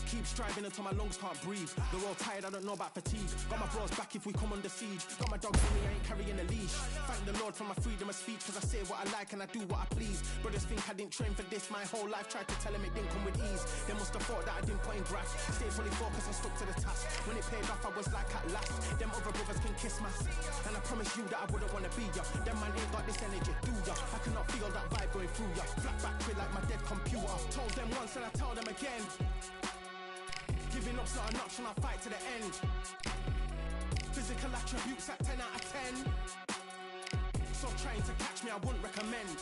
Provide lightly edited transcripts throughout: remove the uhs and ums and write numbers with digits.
Keep striving until my lungs can't breathe. They're all tired, I don't know about fatigue. Got my bros back if we come under siege. Got my dogs on me, I ain't carrying a leash. Thank the Lord for my freedom of speech, cause I say what I like and I do what I please. Brothers think I didn't train for this my whole life. Tried to tell them it didn't come with ease. They must have thought that I didn't put in graft. Stayed fully focused and stuck to the task. When it paid off, I was like at last. Them other brothers can kiss my ass. And I promise you that I wouldn't wanna be ya. Them man ain't got this energy, do ya? I cannot feel that vibe going through ya. Flat back quick like my dead computer. Told them once and I tell them again. Giving up's not an option, I'll fight to the end. Physical attributes at 10 out of 10. So trying to catch me, I wouldn't recommend.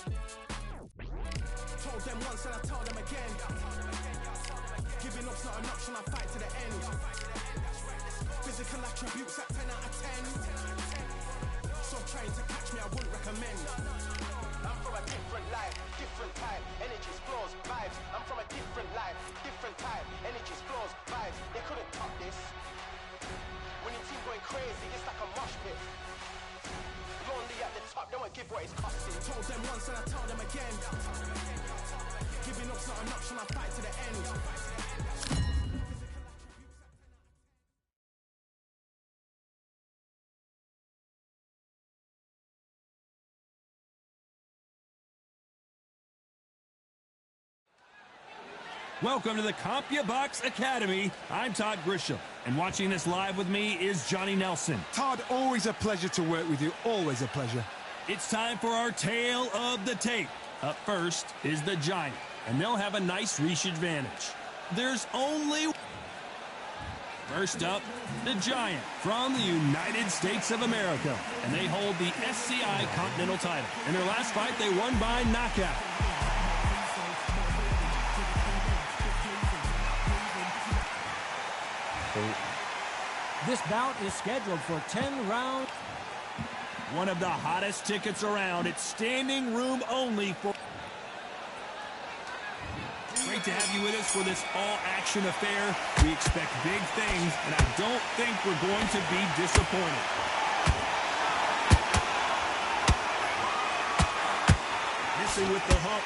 Told them once and I tell them again. Giving up's not an option, I'll fight to the end. Physical attributes at 10 out of 10. So trying to catch me, I wouldn't recommend. I'm from a different life, different type, energies, flows, vibes. I'm from a different life, different type, energies, flows, vibes. They couldn't top this. When your team going crazy, it's like a mosh pit. Lonely at the top, they won't give what it's costing. Told them once and I tell them again. Giving up's not an option, I'll fight to the end. Welcome to the Boxe Academy. I'm Todd Grisham, and watching this live with me is Johnny Nelson. Todd, always a pleasure to work with you. Always a pleasure. It's time for our tale of the tape. Up first is the Giant, and they'll have a nice reach advantage. There's only... First up, the Giant from the United States of America, and they hold the SCI Continental title. In their last fight, they won by knockout. This bout is scheduled for 10 rounds. One of the hottest tickets around. It's standing room only for... Great to have you with us for this all-action affair. We expect big things, and I don't think we're going to be disappointed. Missing with the hook.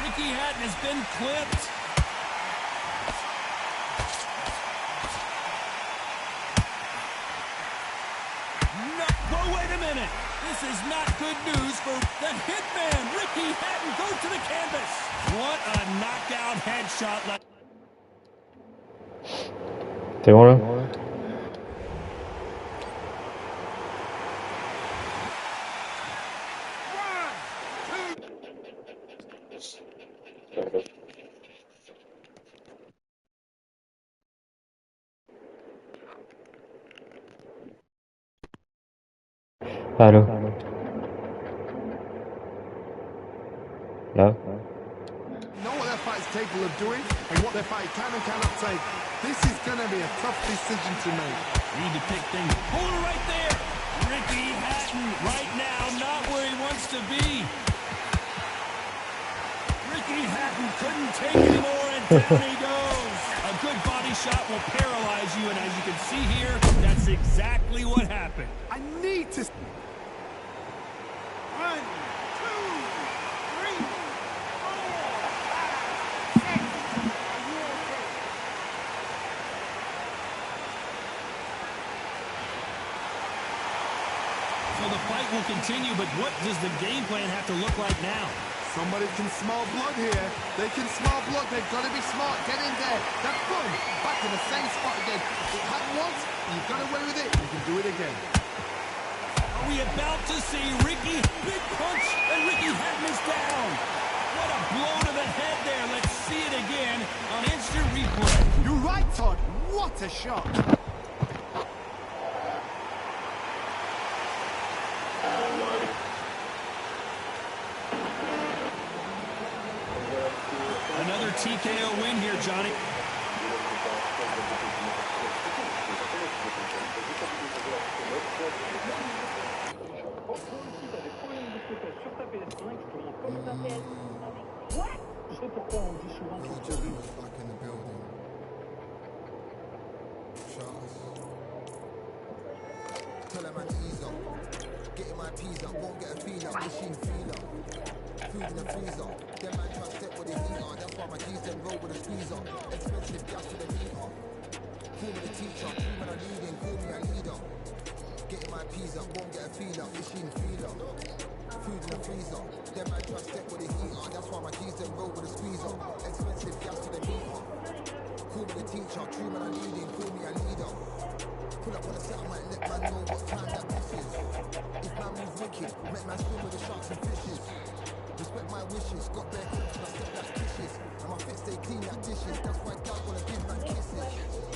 Ricky Hatton has been clipped. No, whoa, wait a minute. This is not good news for the hitman. Ricky Hatton goes to the canvas. What a knockout headshot. They wanna? Hello. No? Know what their fight is capable of doing and what their fight can and cannot take. This is going to be a tough decision to make. Need to pick things. Hold it right there. Ricky Hatton right now not where he wants to be. Ricky Hatton couldn't take anymore and down he goes. A good body shot will paralyze you, and as you can see here, that's exactly what happened. I need to... 1, 2, 3, 4, 5, 6. Are you okay? So the fight will continue, but what does the game plan have to look like now? Somebody can smell blood here. They can smell blood. They've got to be smart. Get in there. That boom. Back in the same spot again. It happened once. You got away with it. You can do it again. Are we about to see Ricky? Big punch, and Ricky Hatton is down. What a blow to the head there. Let's see it again on instant replay. You're right, Todd. What a shot. Another TKO win here, Johnny. Tell a man ease up. Getting my peas up, won't get a feel up. Machine feel up. Food in the freezer. Them man try to step with the heater. That's why my G's them roll with a squeezer. Expensive gas to the meter. Call me the teacher. True man I'm leading. Call me a leader. Getting my peas up, won't get a feel up. Machine feel up. Food in the freezer. Them man try to step with the heater. That's why my G's them roll with a squeezer. Expensive gas to the meter. Call me the teacher. True man I'm leading. Call me a leader. Pull up on the set, I might let man know what time that this is. If man move wicked, make man swim with the sharks and fishes. Respect my wishes, got bare hips, I step like kisses. And my fit stay clean like dishes, that's why gal wanna give man kisses.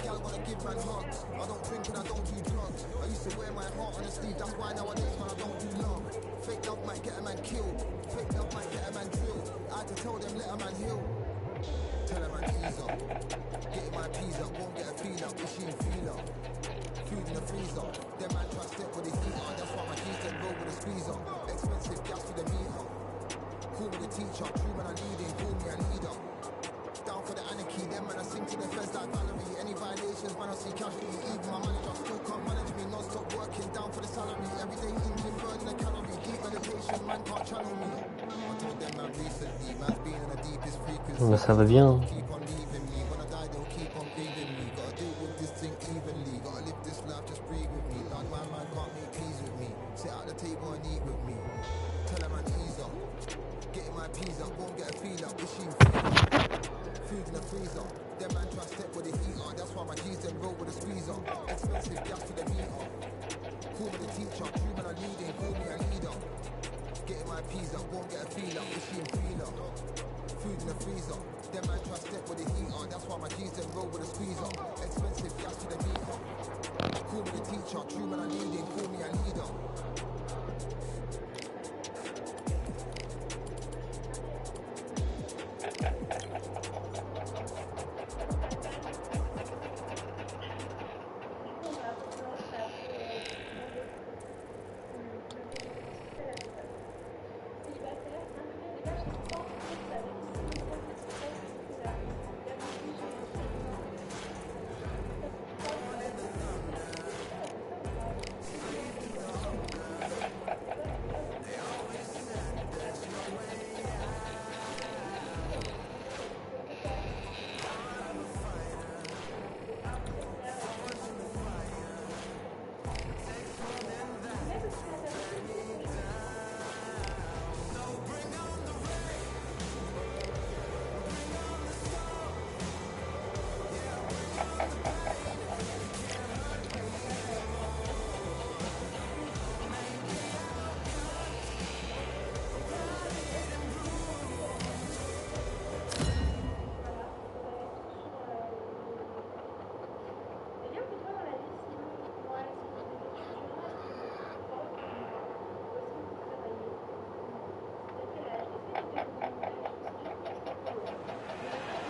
Gal wanna give man hugs, I don't drink and I don't do drugs. I used to wear my heart on the sleeve, that's why nowadays man I don't do love. Fake love might get a man killed, fake love might get a man drilled. I had to tell them let a man heal. Tell a man ease up, getting my peas up, won't get a feel up, machine feel up. Food in the freezer, them man try to step with the heater. That's why my G's them roll with a squeezer. Expensive gas to the meter. Call me the teacher, true man I'm leading, call me a leader. Down for the anarchy, them man I sing to the feds like Valerie. Any violations, man I see casualty. Even my manager still can't manage me. Non-stop working, down for the salary. Everyday eating, burning a calorie. Deep meditation, man can't channel me. I told them man recently, man's been in the deepest frequency. Mais ça va bien. Keep on leaving me, when I die they'll keep on grieving me. Gotta deal with this thing evenly, gotta live this life, just breathe with me. Like my man can't make peace with me. Sit at the table and eat with me. Tell a man ease up. Getting my peas up, won't get a feel up. Machine feel up. Food in the freezer. Them man try to step with the heater. That's why my G's them roll with a squeezer. Expensive gas to the meter. Call me the teacher, true man I'm leading, call me a leader. Getting my peas up, won't get a feel up. Machine feel up. Food in the freezer. Them man try to step with the heater. That's why my G's them roll with a squeezer. Expensive gas to the meter. Call me the teacher, true man I'm leading, call me a leader.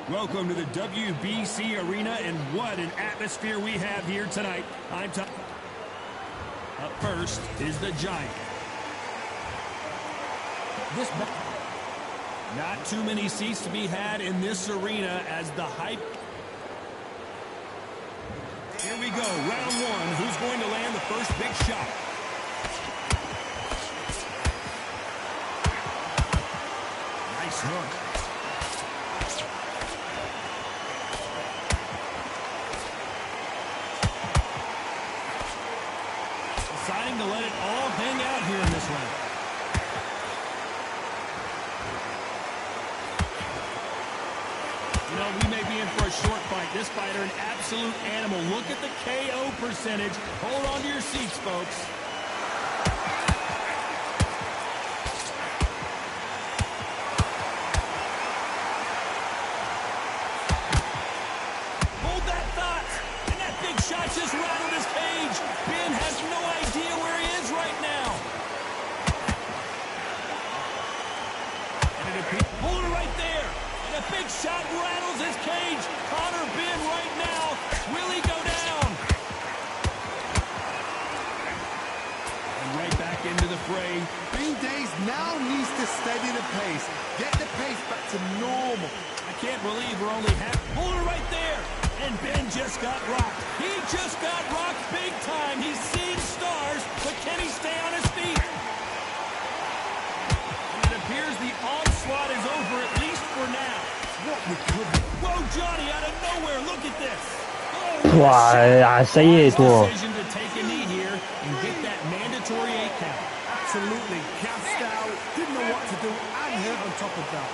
Welcome to the WBC Arena, and what an atmosphere we have here tonight. Up first is the Giant. Not too many seats to be had in this arena as the hype. Here we go, round one. Who's going to land the first big shot? Nice hook. Deciding to let it all hang out here in this round. You know, we may be in for a short fight. This fighter, an absolute animal. Look at the KO percentage. Hold on to your seats, folks. Hold that thought. And that big shot just rattled his cage. Ben has no idea where he is right now. And hold it right there. And a big shot rattles his cage. Connor Ben right now. Will he go down? And right back into the fray. Green Days now needs to steady the pace. Get the pace back to normal. I can't believe we're only half. Hold it right there. And Ben just got rocked. He just got rocked big time. He's seeing stars, but can he stay on his feet? And it appears the onslaught is over, at least for now. What we could. Whoa, Johnny, out of nowhere. Look at this. Wow, say it, whoa. Decision to take a knee here and get that mandatory 8 count. Absolutely gassed out, didn't know what to do, and hurt on top of that.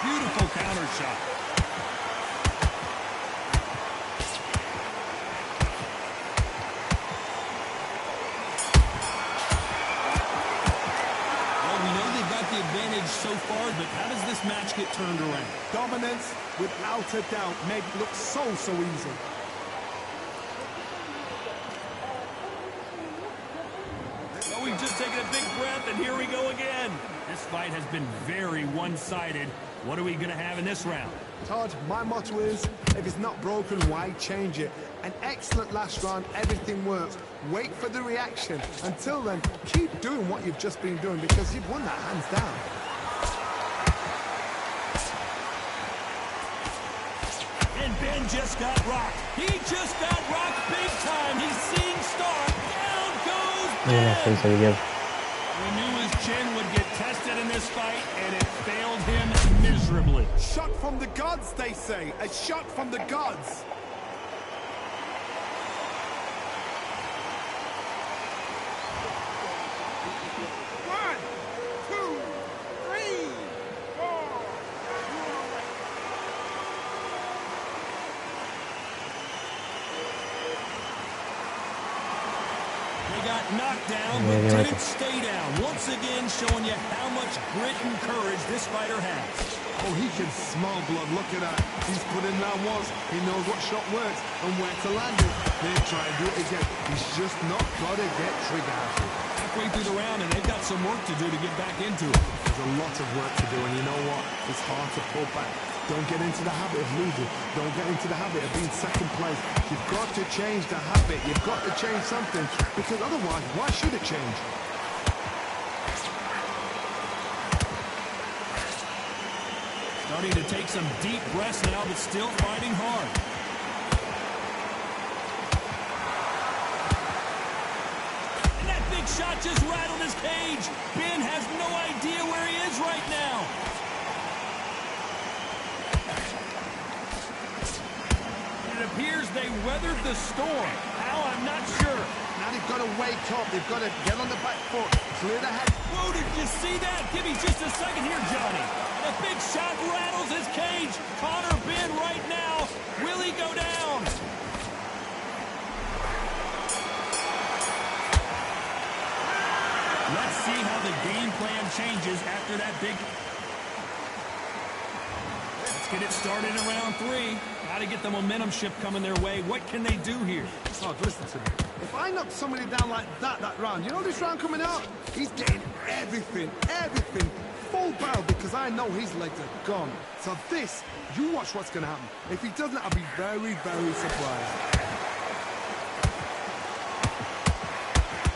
Beautiful counter shot. The advantage so far, but how does this match get turned around? Dominance, without a doubt, made it look so easy. Well, we've just taken a big breath, and here we go again. This fight has been very one-sided. What are we going to have in this round? Todd, my motto is, if it's not broken, why change it? An excellent last round, everything works. Wait for the reaction. Until then, keep doing what you've just been doing because you've won that hands down. And Ben just got rocked. He just got rocked big time. He's seeing stars. Down goes Ben. We knew his chin would get tested in this fight, and it failed him miserably. Shot from the gods, they say. A shot from the gods. Knocked down, but didn't stay down. Once again, showing you how much grit and courage this fighter has. Oh, he can smell blood. Look at that. He's put in round once. He knows what shot works and where to land it. Then try and do it again. He's just not got to get trigger happy. Halfway through the round, and they've got some work to do to get back into it. There's a lot of work to do, and you know what? It's hard to pull back. Don't get into the habit of losing. Don't get into the habit of being second place. You've got to change the habit. You've got to change something, because otherwise, why should it change? Starting to take some deep breaths now, but still fighting hard. And that big shot just rattled his cage. Ben has no idea where he is right now. It appears they weathered the storm. How, I'm not sure. Now they've got to wake up. They've got to get on the back foot, clear the head. Whoa, did you see that? Give me just a second here, Johnny. The big shot rattles his cage. Connor Ben right now. Will he go down? Let's see how the game plan changes after that big... Let's get it started in round 3. Got to get the momentum shift coming their way. What can they do here? Oh, listen to me. If I knock somebody down like that round, you know this round coming out? He's getting everything, full barrel, because I know his legs are gone. So this, you watch what's going to happen. If he doesn't, I'll be very, very surprised.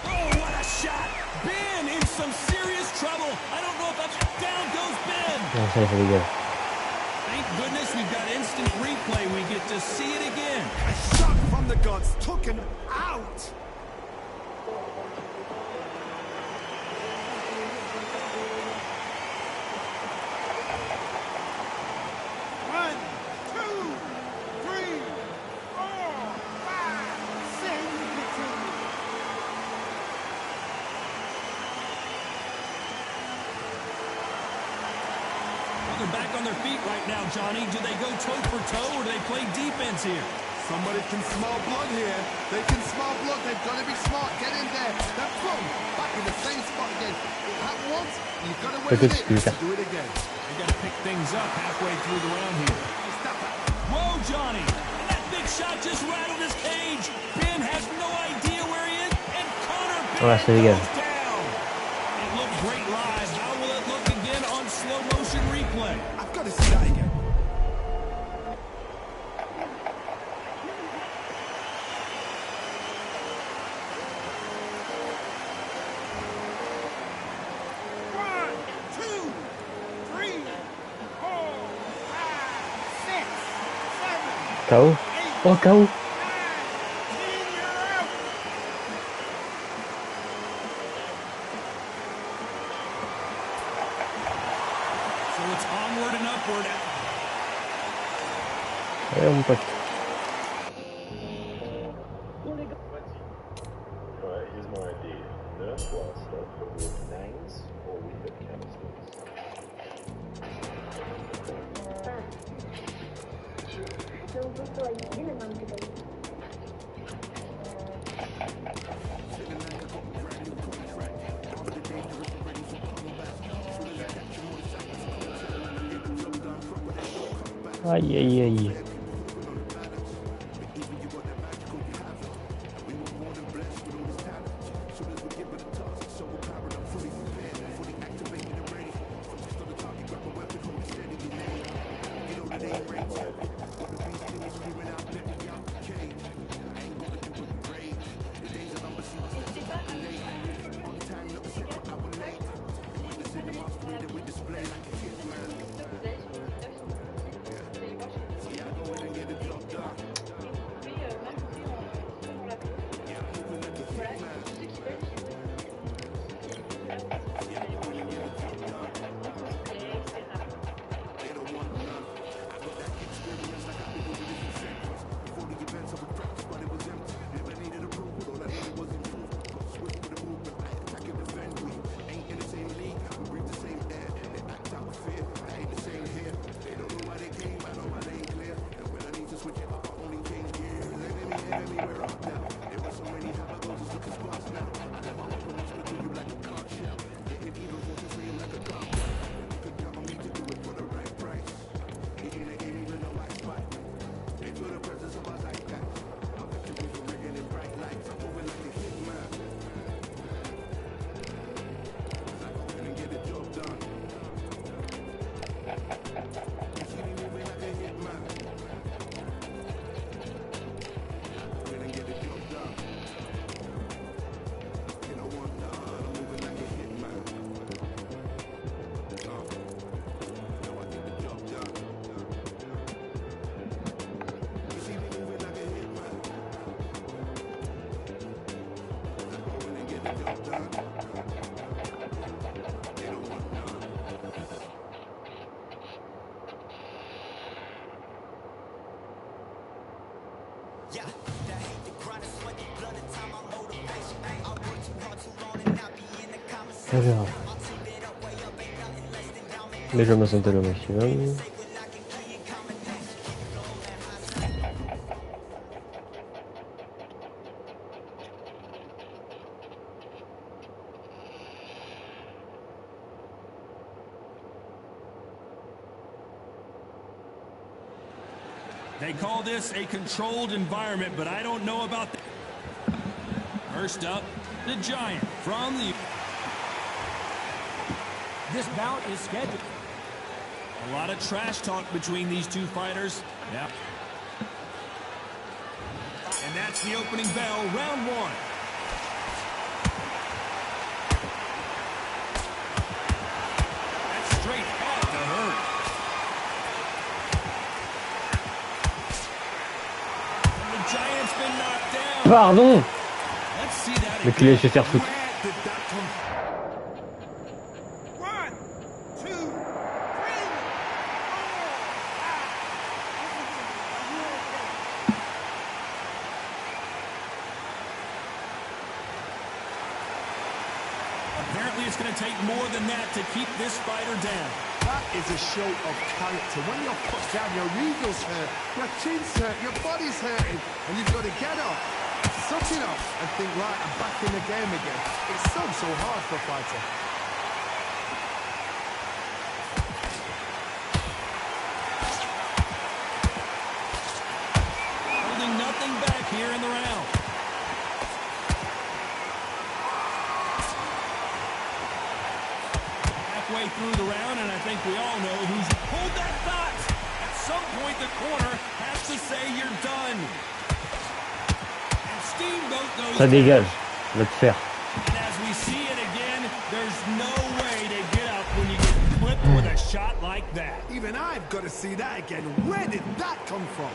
Oh, what a shot! Ben in some serious trouble. I don't know if that's... Down goes Ben. Thank goodness we've got instant replay. We get to see it again. A shot from the gods took him out. One, two, three, four, five, six. They're back on their feet right now, Johnny. Do they go toe for toe or do they play defense here? Somebody can smell blood here. They can smell blood. They've got to be smart. Get in there. Then boom, back in the same spot again. It happened once. You've got to win it. Do it again. They got to pick things up halfway through the round here. Whoa, Johnny! And that big shot just rattled his cage. Ben has no idea where he is, and Connor Ben goes down. It looked great live. How will it look again on slow motion replay? I've got to see that again. KO. Oh, KO. So it's onward and upward. Ouais, mon pote. Right, here's my idea. Nurse Blaster with names or with chemistries. Aïe, aïe, aïe. Alors. Bierzemy sobie tego myśliwym. They call this a controlled environment, but I don't know about that. First up, the Giant from the... This bout is scheduled. A lot of trash talk between these two fighters. Yep. And that's the opening bell, round one. That's straight had to hurt. And the Giant's been knocked down. Pardon. Let's see that Mais tu l'as laissé faire foutre. Apparently it's going to take more than that to keep this fighter down. That is a show of character. When you're put down, your eagles hurt, your chin's hurt, your body's hurting, and you've got to get up, suck it up, and think, right, I'm back in the game again. It's so hard for a fighter. Holding nothing back here in the round. Halfway through the round, and I think we all know who's pulled that thought. At some point, the corner has to say you're done. And Steamboat goes Ça dégage. Va te faire. And as we see it again, there's no way to get up when you get clipped with a shot like that. Even I've got to see that again. Where did that come from?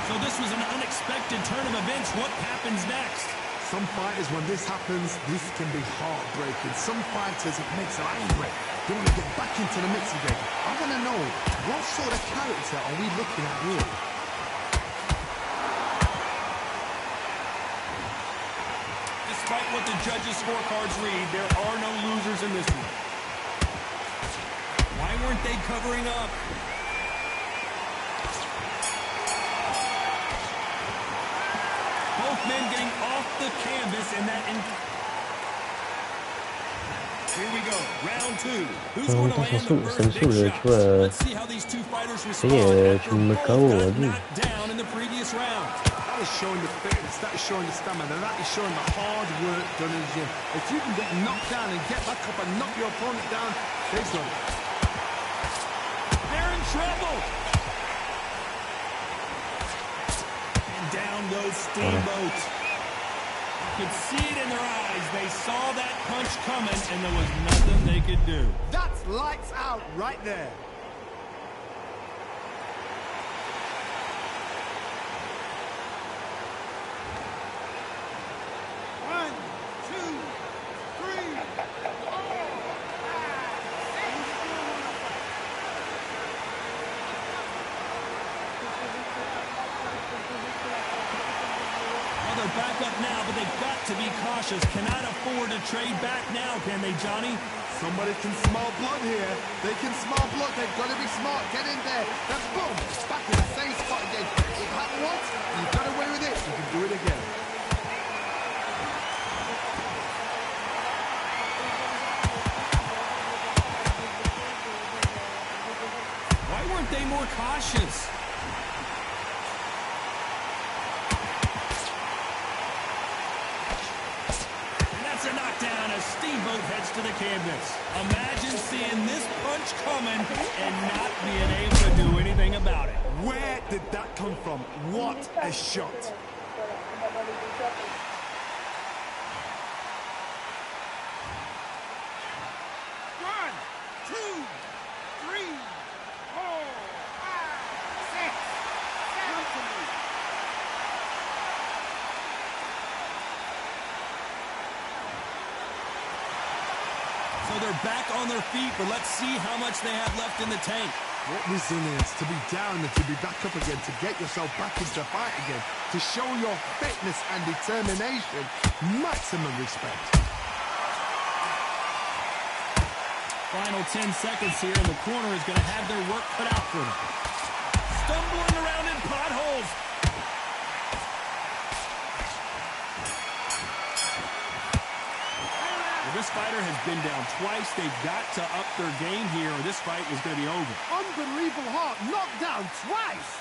So this was an unexpected turn of events. What happens next? Some fighters, when this happens, this can be heartbreaking. Some fighters, it makes them angry. They want to get back into the mix again. I want to know, what sort of character are we looking at here? Despite what the judges' scorecards read, there are no losers in this one. Why weren't they covering up? Both men getting off the canvas in that. Here we go, round two. Who's going to land the first big shot? Let's see how these two fighters respond after both got knocked down in the previous round. That is showing the fitness, that is showing the stamina, that is showing the hard work done in the gym. If you can get knocked down and get back up and knock your opponent down, they've done it. They're in trouble. And down goes Steamboat. You could see it in their eyes. They saw that punch coming, and there was nothing they could do. That's lights out right there. Back up now, but they've got to be cautious. Cannot afford to trade back now, can they, Johnny? Somebody can smell blood here. They can smell blood. They've got to be smart. Get in there. Then boom, back in the same spot again. It happened once, you got away with it. You can do it again. Why weren't they more cautious? A knockdown as Steamboat heads to the canvas. Imagine seeing this punch coming and not being able to do anything about it. Where did that come from? What a shot. One, two, three, 4, 5, 6, 7. So they're back on their feet, but let's see how much they have left in the tank. What resilience to be down and to be back up again, to get yourself back into the fight again, to show your fitness and determination. Maximum respect. Final 10 seconds here, and the corner is going to have their work cut out for them. Stumbling around in potholes. This fighter has been down twice. They've got to up their game here, or this fight is going to be over. Unbelievable heart, knocked down twice.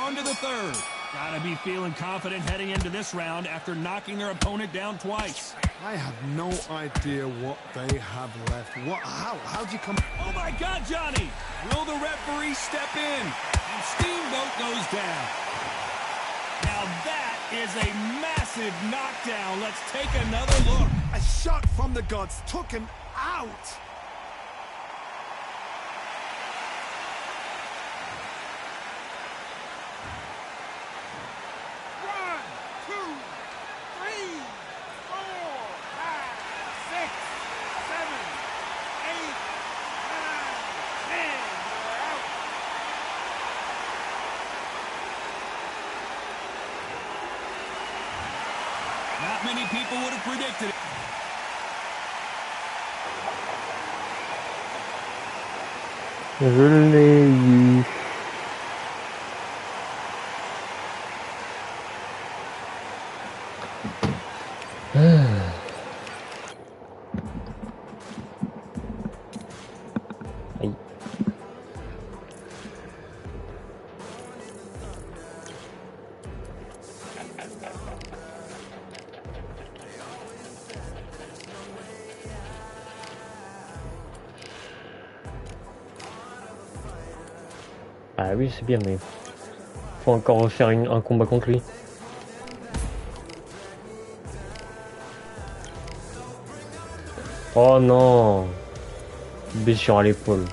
On to the third. Gotta be feeling confident heading into this round after knocking their opponent down twice. I have no idea what they have left. How'd you come? Oh my God, Johnny! Will the referee step in? And Steamboat goes down. Now that is a massive knockdown. Let's take another look. A shot from the gods took him out. One, two, three, 4, 5, 6, 7, 8, 9, 10. You're out. Not many people would have predicted it. Je l'ai eu. Aïe. Ah oui, c'est bien, mais faut encore refaire un combat contre lui. Oh non, blessure à l'épaule.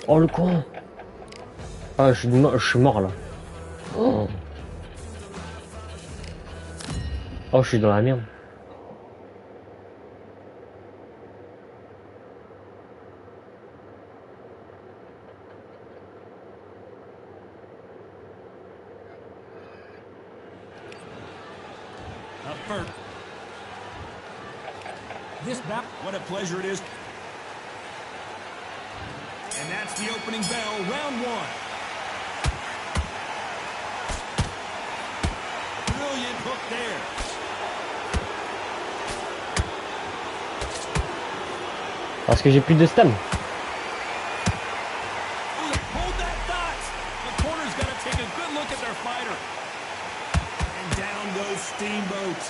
Oh le con. Ah, je suis mort là. Oh. Oh, je suis dans la merde. Up first. This bout. What a pleasure it is. And that's the opening bell, round one. Brilliant hook there. Parce que j'ai plus de stam. Hold that thought. The corner's got to take a good look at their fighter. And down goes Steamboat.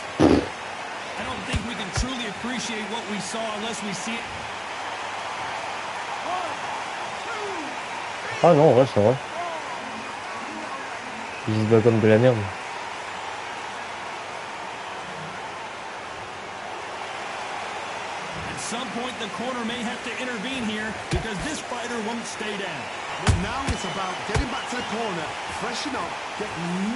I don't think we can truly appreciate what we saw unless we see it. Ah non, ouais, c'est vrai. Il se bat comme de la merde. At some point, the corner may have to intervene here because this fighter won't stay down. But now it's about getting back to the corner, freshen up, get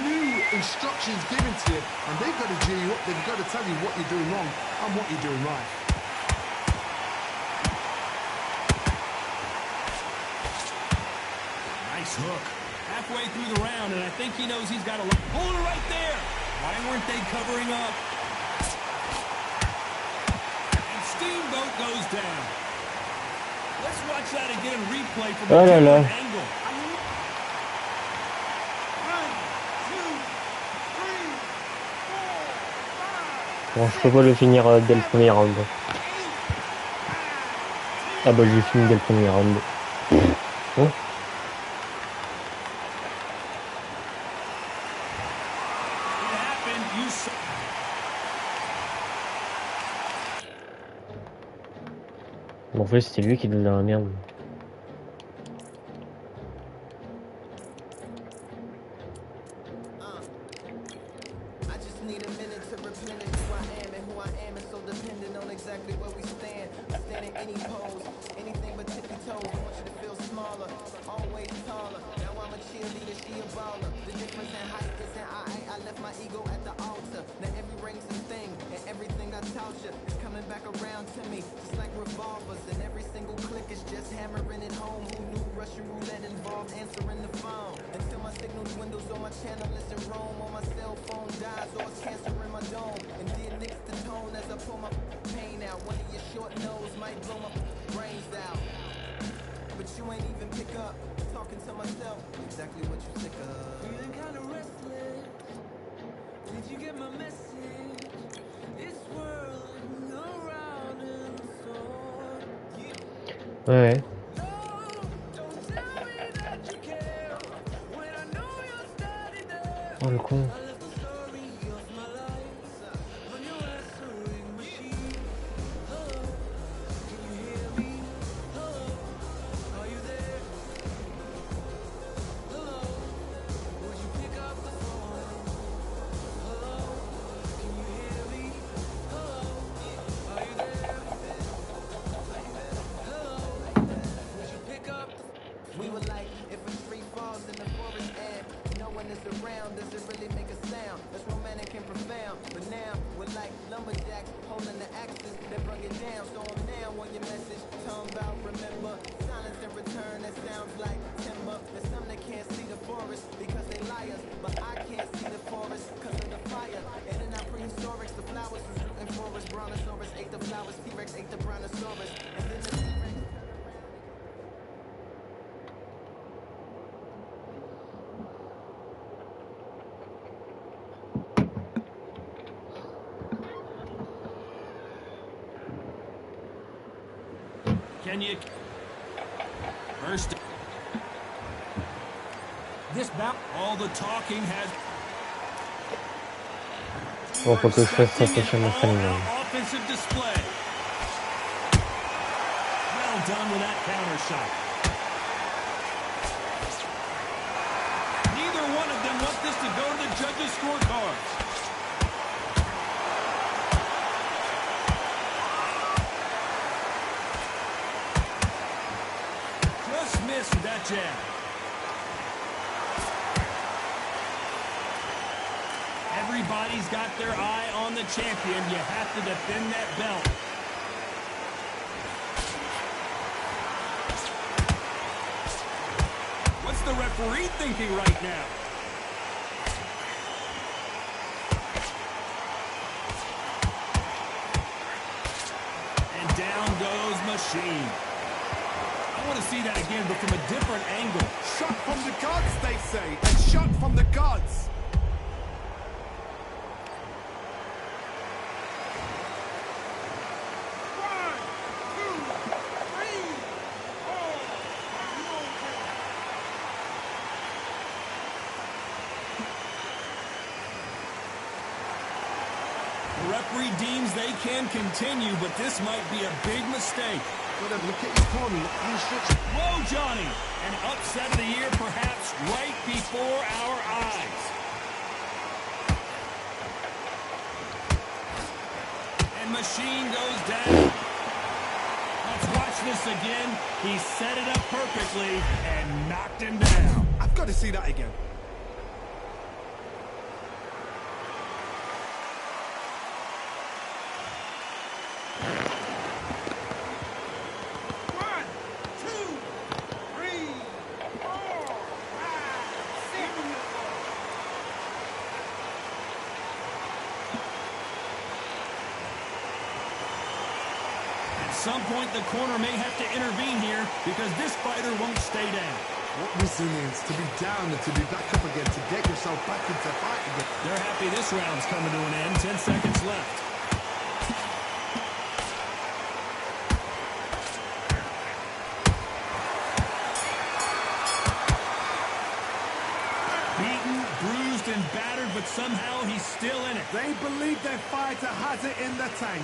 new instructions given to you, and they've got to G you up, they've got to tell you what you're doing wrong and what you're doing right. Nice hook. Halfway through the round, and I think he knows he's got a look. Hold it right there. Why weren't they covering up? And Steamboat goes down. Let's watch that again in replay from a different angle. Bon, je peux pas le finir dès le premier round. Ah bah j'ai fini dès le premier round. Bon. En fait c'était lui qui était dans la merde. Ouais. Oh le con. Can you first? This bout. All the talking has. Bon, faut que je fasse ça sur mon famille. Offensive display. Well done with that counter shot. Neither one of them want this to go to the judges' scorecards. miss with that jab. Everybody's got their eye on the champion. You have to defend that belt. What's the referee thinking right now? And down goes Machine. I want to see that again, but from a different angle. Shot from the gods, they say. A shot from the gods. The referee deems they can continue, but this might be a big mistake. Look at his corner. Whoa, Johnny! An upset of the year, perhaps right before our eyes. And Machine goes down. Let's watch this again. He set it up perfectly and knocked him down. I've got to see that again. At some point, the corner may have to intervene here because this fighter won't stay down. What resilience to be down and to be back up again, to get yourself back into fight again. They're happy this round's coming to an end. 10 seconds left. Beaten, bruised, and battered, but somehow he's still in it. They believe their fighter has it in the tank.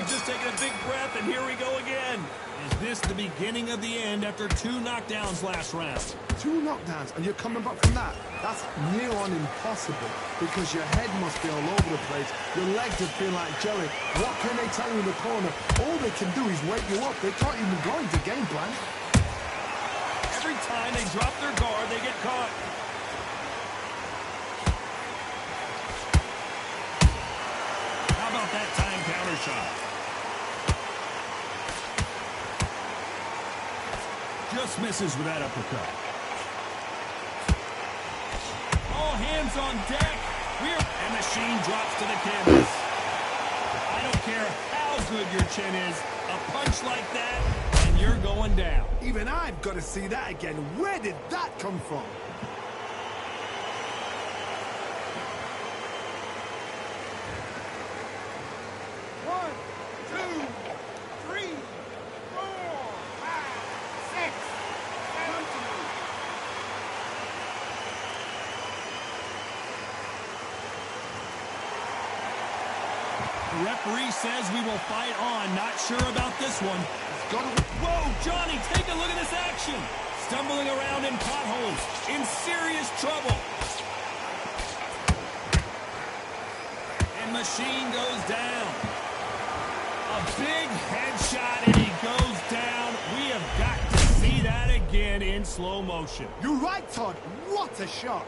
Just taking a big breath, and here we go again. Is this the beginning of the end after 2 knockdowns last round? 2 knockdowns, and you're coming back from that? That's near on impossible, because your head must be all over the place. Your legs would feel like jelly. What can they tell you in the corner? All they can do is wake you up. They can't even go into game plan. Every time they drop their guard, they get caught. How about that time counter shot? Just misses with that uppercut. All hands on deck. And Machine drops to the canvas. I don't care how good your chin is. A punch like that, and you're going down. Even I've got to see that again. Where did that come from? The referee says we will fight on. Not sure about this one. Whoa, Johnny, take a look at this action. Stumbling around in potholes, in serious trouble. And Machine goes down. A big headshot, and he goes down. We have got to see that again in slow motion. You're right, Todd. What a shot.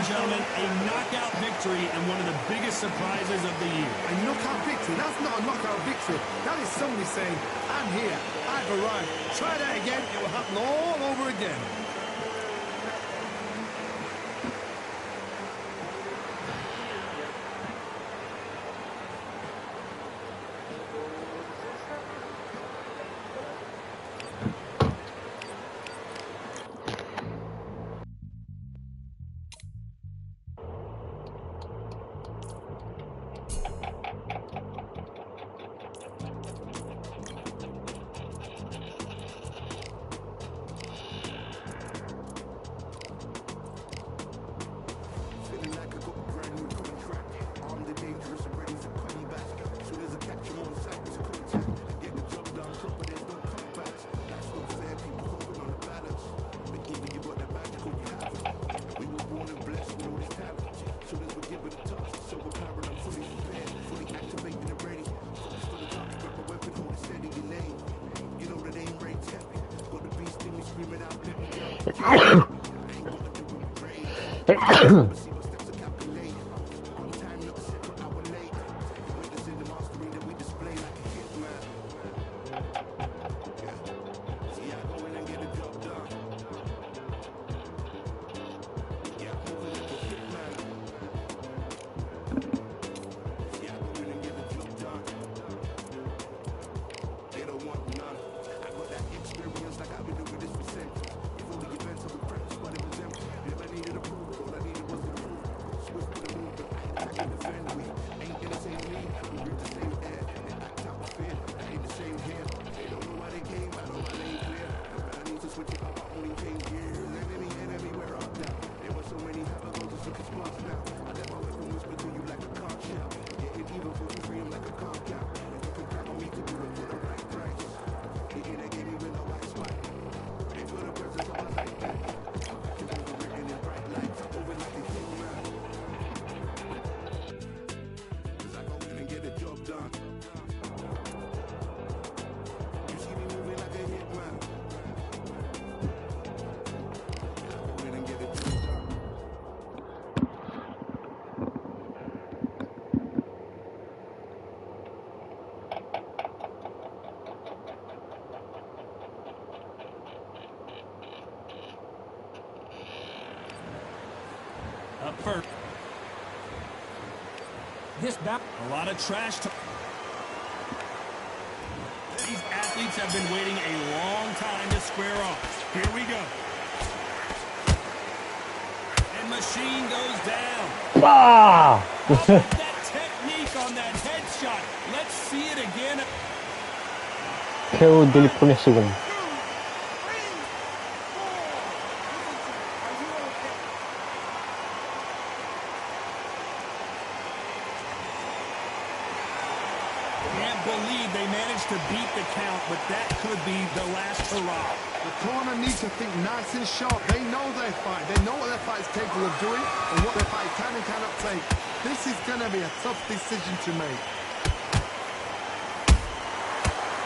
Gentlemen, a knockout victory and one of the biggest surprises of the year. A knockout victory? That's not a knockout victory. That is somebody saying, I'm here, I've arrived. Try that again, it will happen all over again. Up first. This bout. A lot of trash talk. These athletes have been waiting a long time to square off. Here we go. And Machine goes down. Ah! How about that technique on that headshot? Let's see it again. KO dele segundo. Can't believe they managed to beat the count, but that could be the last hurrah. The corner needs to think nice and sharp. They know their fight. They know what their fight is capable of doing and what their fight can and cannot take. This is going to be a tough decision to make.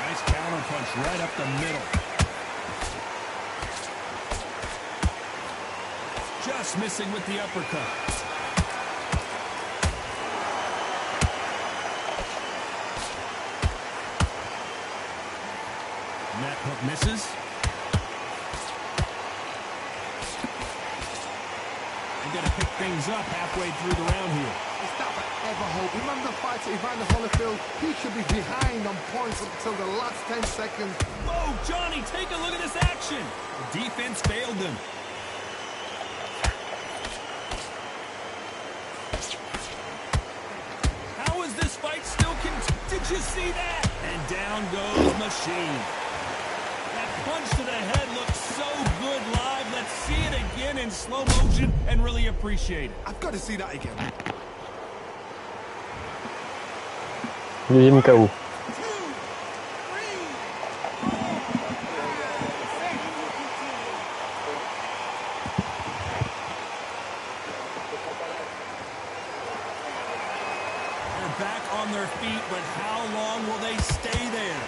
Nice counter punch right up the middle. Just missing with the uppercut. And that hook misses. They're going to pick things up halfway through the round here. Is that ever hope? Remember the fight at Evander Holyfield? He should be behind on points up until the last 10 seconds. Whoa, Johnny, take a look at this action. The defense failed them. How is this fight still continuing? Did you see that? And down goes Machine. That punch to the head looks so good live. Let's see it again in slow motion and really appreciate it. I've got to see that again. Deuxième KO. They're back on their feet, but how long will they stay there?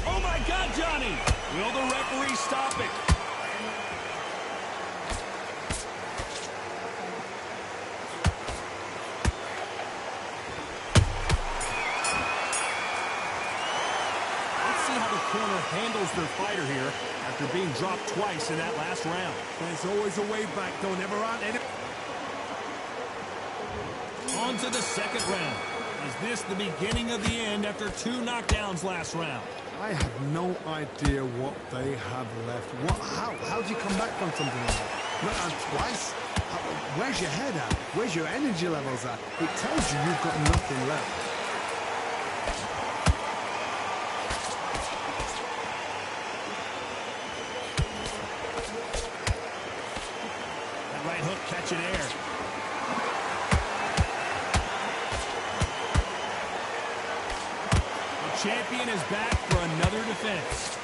Oh my God, Johnny! Will the referee stop it? Let's see how the corner handles their fighter here after being dropped twice in that last round. There's always a way back. Don't ever run any. On to the second round. Is this the beginning of the end after 2 knockdowns last round? I have no idea what they have left. How do you come back from something like that? Not twice? Where's your head at? Where's your energy levels at? It tells you you've got nothing left. That right hook catching air. Champion is back for another defense.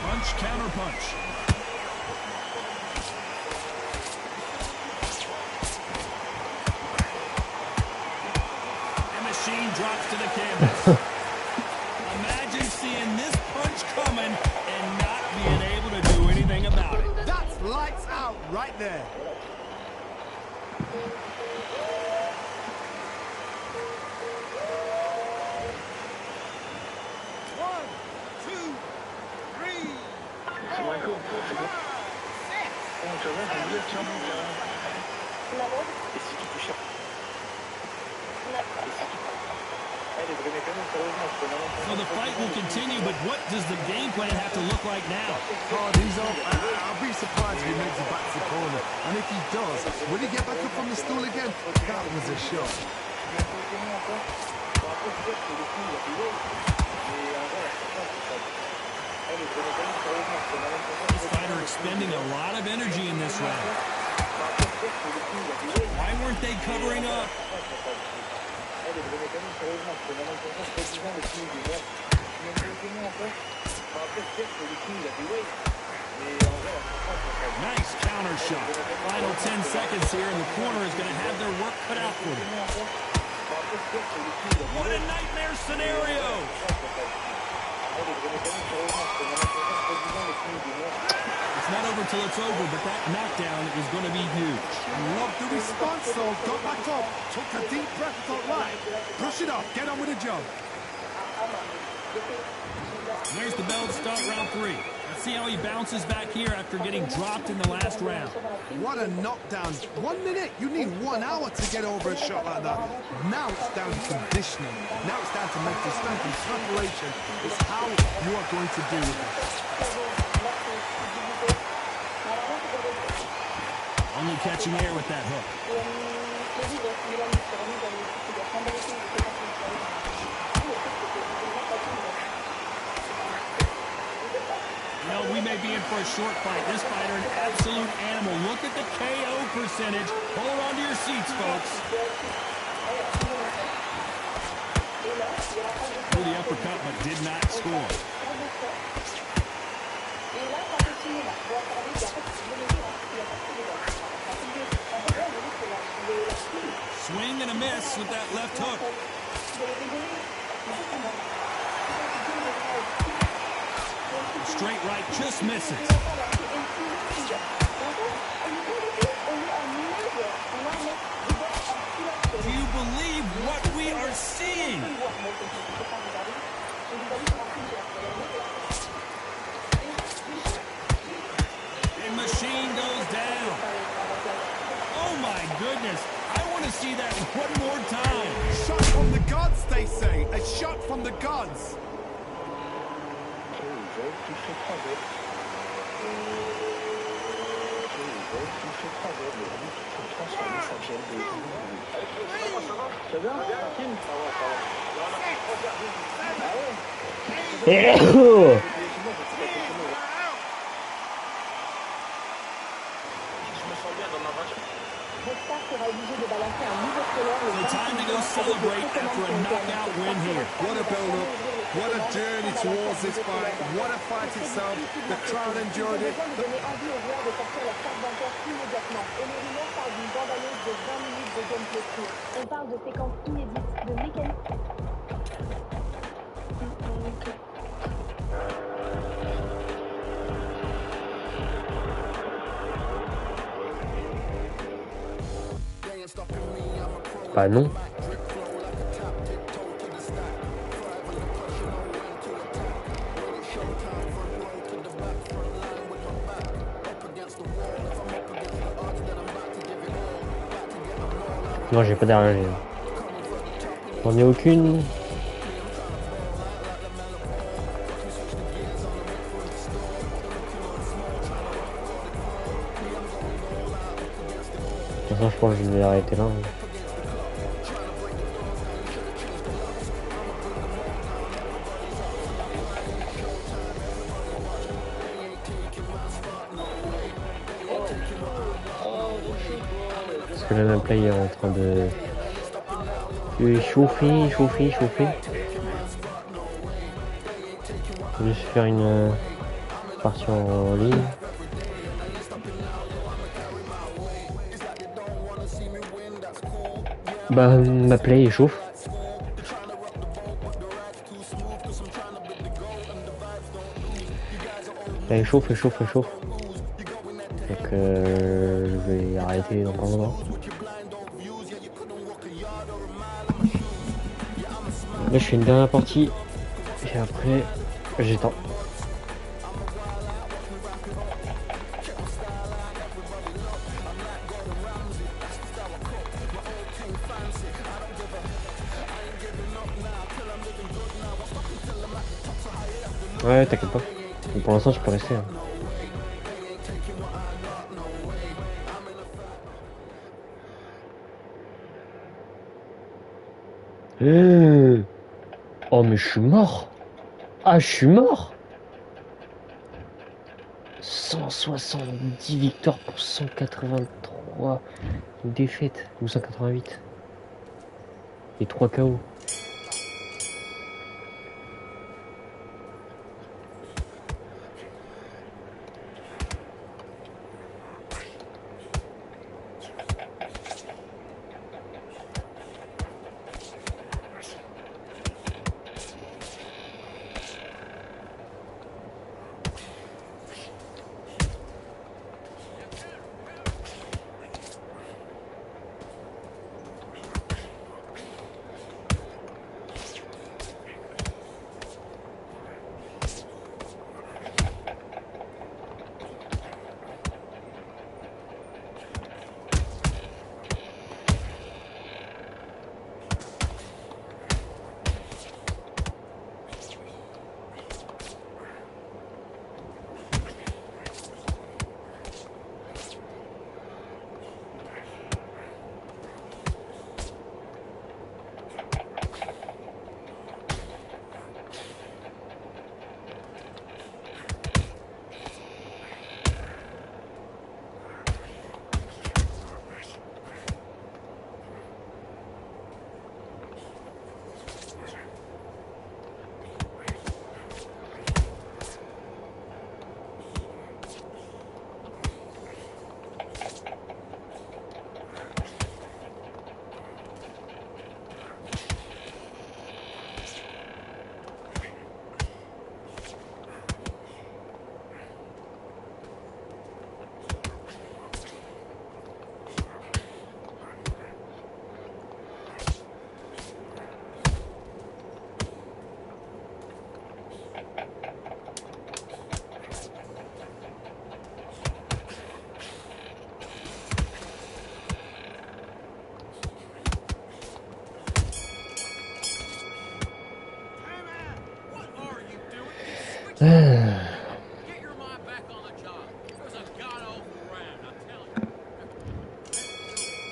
Punch, counter punch. And machine drops to the canvas. Imagine seeing this punch coming and not being able to do anything about it. That's lights out right there. One, two, three, So the fight will continue, but what does the game plan have to look like now? Oh, he's up. I'll be surprised if he makes it back to the corner. And if he does, will he get back up from the stool again? That was a shot. This fighter expending a lot of energy in this round. Why weren't they covering up? Nice counter shot. Final 10 seconds here, and the corner is going to have their work cut out for them. What a nightmare scenario! It's not over till it's over, but that knockdown is going to be huge. Love the response, though. Got back up, took a deep breath, thought, right, brush it off, get on with the job. There's the bell to start round 3. Let's see how he bounces back here after getting dropped in the last round. What a knockdown. 1 minute, you need 1 hour to get over a shot like that. Now it's down to conditioning. Now it's down to mental strength and preparation. It's how you are going to deal with it. Only catching air with that hook. You know, we may be in for a short fight. This fighter, an absolute animal. Look at the KO percentage. Hold on to your seats, folks. Threw the uppercut, but did not score. Swing and a miss with that left hook. Straight right just misses. Do you believe what we are seeing? The machine goes down. Oh my goodness. I want to see that one more time. Shot from the gods, they say. A shot from the gods. So time to go celebrate after a knockout win here. What a build-up. What a journey towards this fight. What a fight itself. The crowd enjoyed it. On parle de séquences inédites, de mécanique. Bah non. Non, j'ai pas d'arrêt. J'en ai aucune. De toute façon, je pense que je vais arrêter là. Parce que là, même player est en train de chauffer. Je vais juste faire une partie en ligne. Bah, ma play chauffe. Elle chauffe, elle chauffe, elle chauffe. Donc je vais arrêter dans pas longtemps. Là je fais une dernière partie et après j'éteins. Ouais, t'inquiète pas. Mais pour l'instant, tu peux rester. Hein. Oh, mais je suis mort. Ah, je suis mort. 170 victoires pour 183 défaites. Ou 188. Et 3 KO.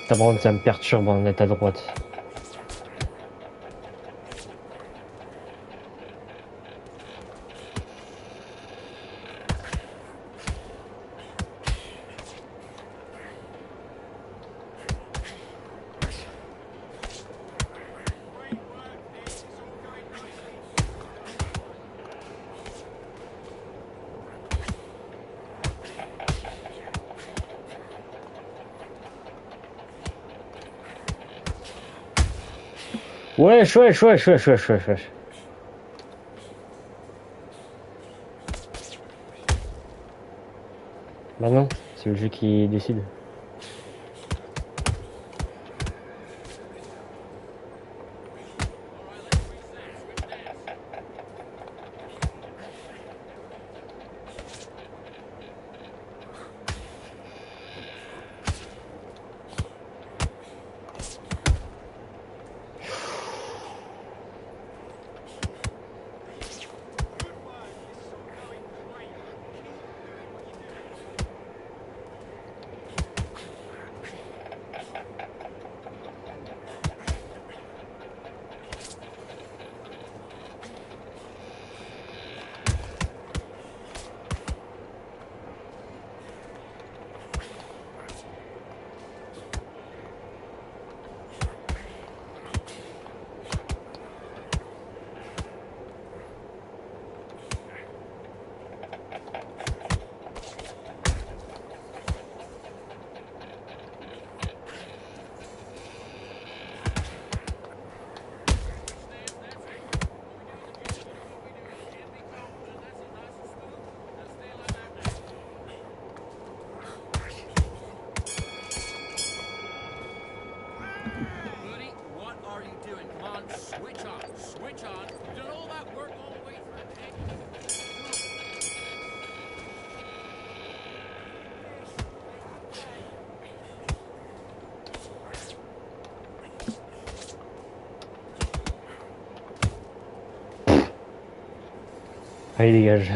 D'abord, ça me perturbe en être à droite. Wesh. Bah non, c'est le jeu qui décide. on, switch on, switch on. You did all that work all the way through. Allez, dégage.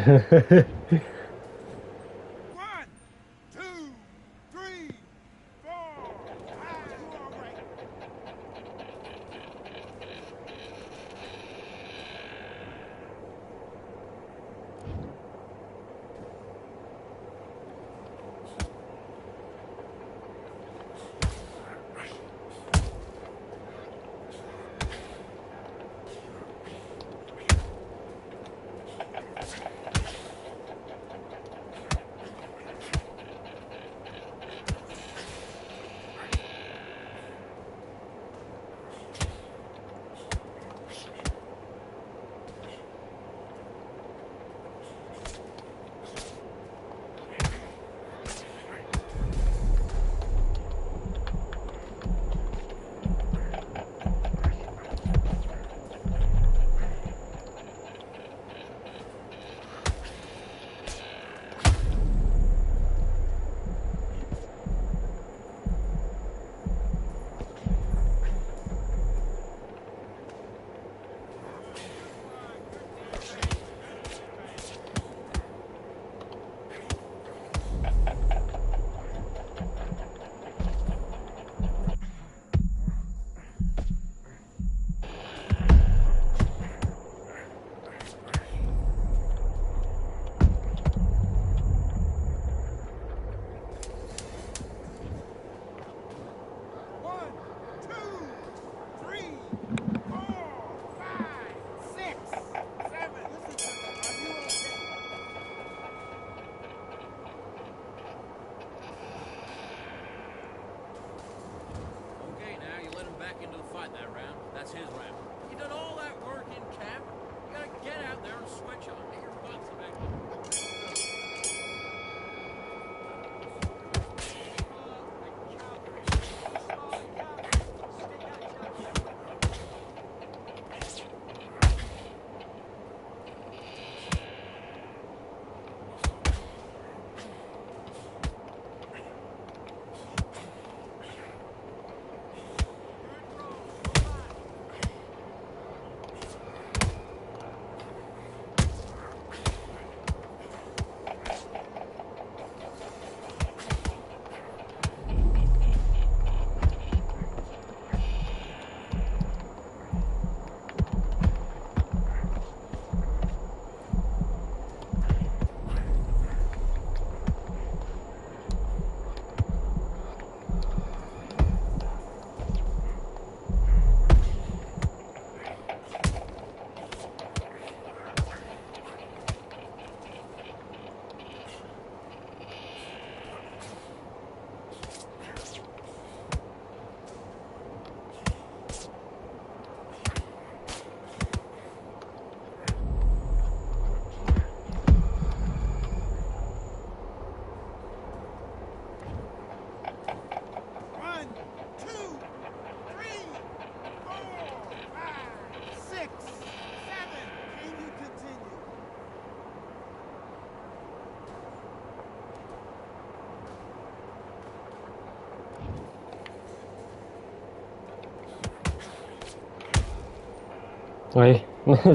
Oui,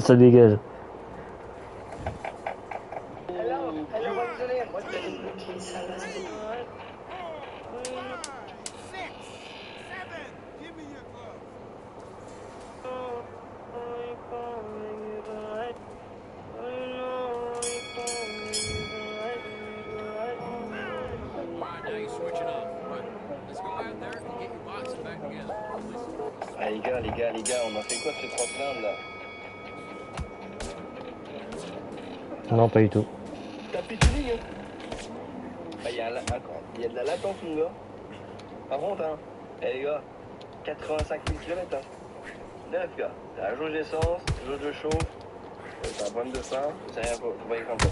ça dégage. Ah les gars, on en fait quoi de ces 3 cylindres là? Non, pas du tout. T'as plus de tuning hein? Bah y a de la latence mon gars. Par contre hein, les gars, 85 000 km hein. 9 gars, t'as la jauge d'essence, jauge de chauffe, t'as un problème de frein, c'est rien, faut pas y compter.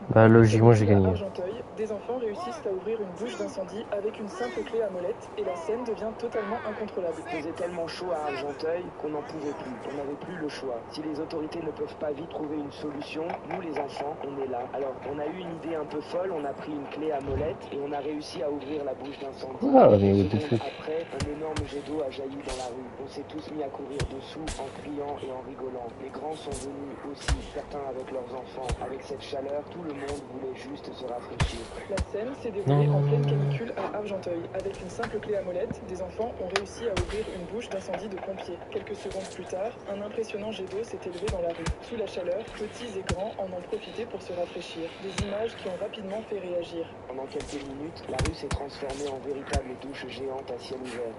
Bah logiquement j'ai gagné. À Argenteuil, des enfants réussissent à ouvrir une bouche d'incendie avec une simple clé à molette et la scène devient totalement incontrôlable. Il faisait tellement chaud à Argenteuil qu'on n'en pouvait plus. On n'avait plus le choix. Si les autorités ne peuvent pas vite trouver une solution, nous les enfants, on est là. Alors, on a eu une idée un peu folle, on a pris une clé à molette et on a réussi à ouvrir la bouche d'incendie. Quoi? Mais what the Secondes fuck? après, un énorme jet d'eau a jailli dans la rue. On s'est tous mis à courir dessous en criant et en rigolant. Les grands sont venus aussi, certains avec leurs enfants. Avec cette chaleur, tout le monde voulait juste se rafraîchir. La scène s'est déroulée en pleine canicule à Argenteuil. Avec une simple clé à molette, des enfants ont réussi à ouvrir une bouche d'incendie de pompiers. Quelques secondes plus tard, un impressionnant jet d'eau s'est élevé dans la rue. Sous la chaleur, petits et grands en ont profité pour se rafraîchir. Des images qui ont rapidement fait réagir. Pendant quelques minutes, la rue s'est transformée en véritable douche géante à ciel ouvert.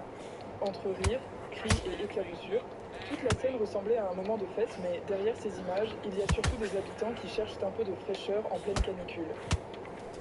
Entre rires, cris et éclaboussures, toute la scène ressemblait à un moment de fête, mais derrière ces images, il y a surtout des habitants qui cherchent un peu de fraîcheur en pleine canicule.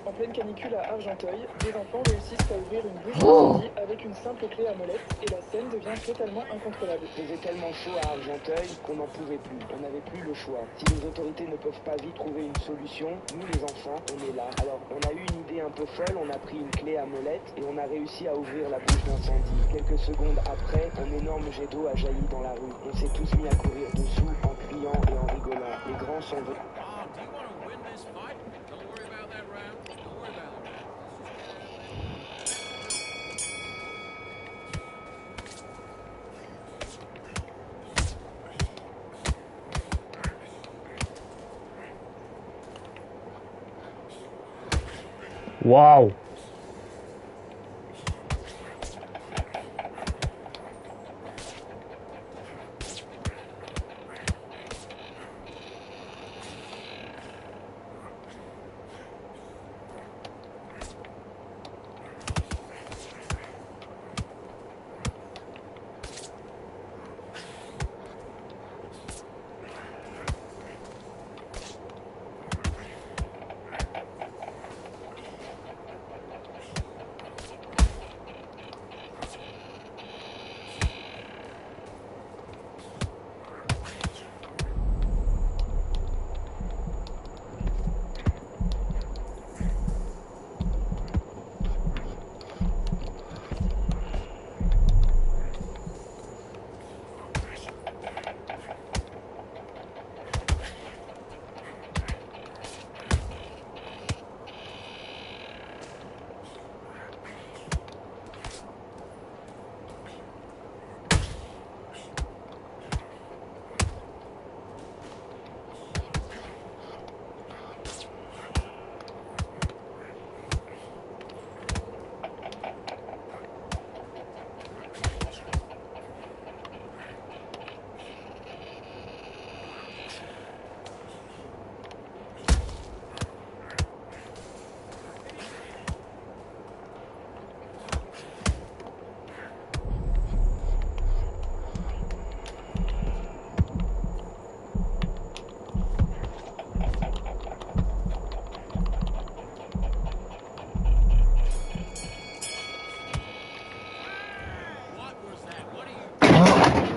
En pleine canicule à Argenteuil, des enfants réussissent à ouvrir une bouche d'incendie avec une simple clé à molette et la scène devient totalement incontrôlable. Il faisait tellement chaud à Argenteuil qu'on n'en pouvait plus. On n'avait plus le choix. Si les autorités ne peuvent pas vite trouver une solution, nous les enfants, on est là. Alors, on a eu une idée un peu folle, on a pris une clé à molette et on a réussi à ouvrir la bouche d'incendie. Quelques secondes après, un énorme jet d'eau a jailli dans la rue. On s'est tous mis à courir dessous en criant et en rigolant. Les grands sont venus. Waouh!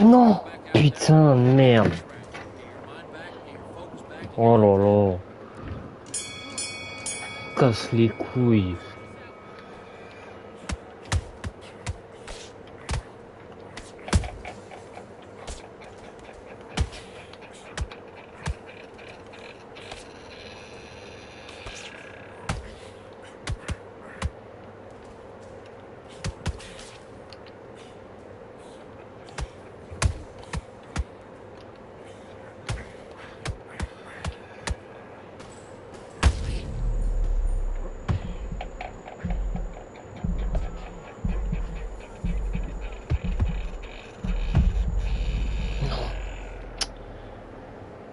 Non! Putain, merde! Oh là là! Casse les couilles!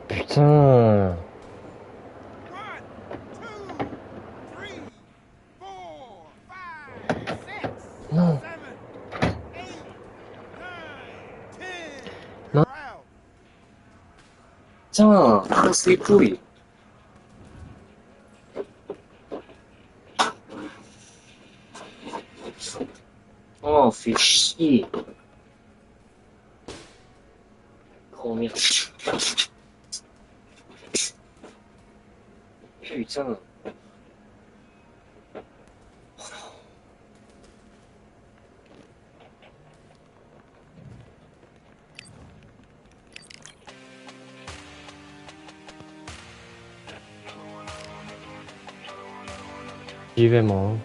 Putain! Non! Non! Tiens! Casse les couilles! Oh, fait chier! Oh merde! 있잖아. 기회 뭐.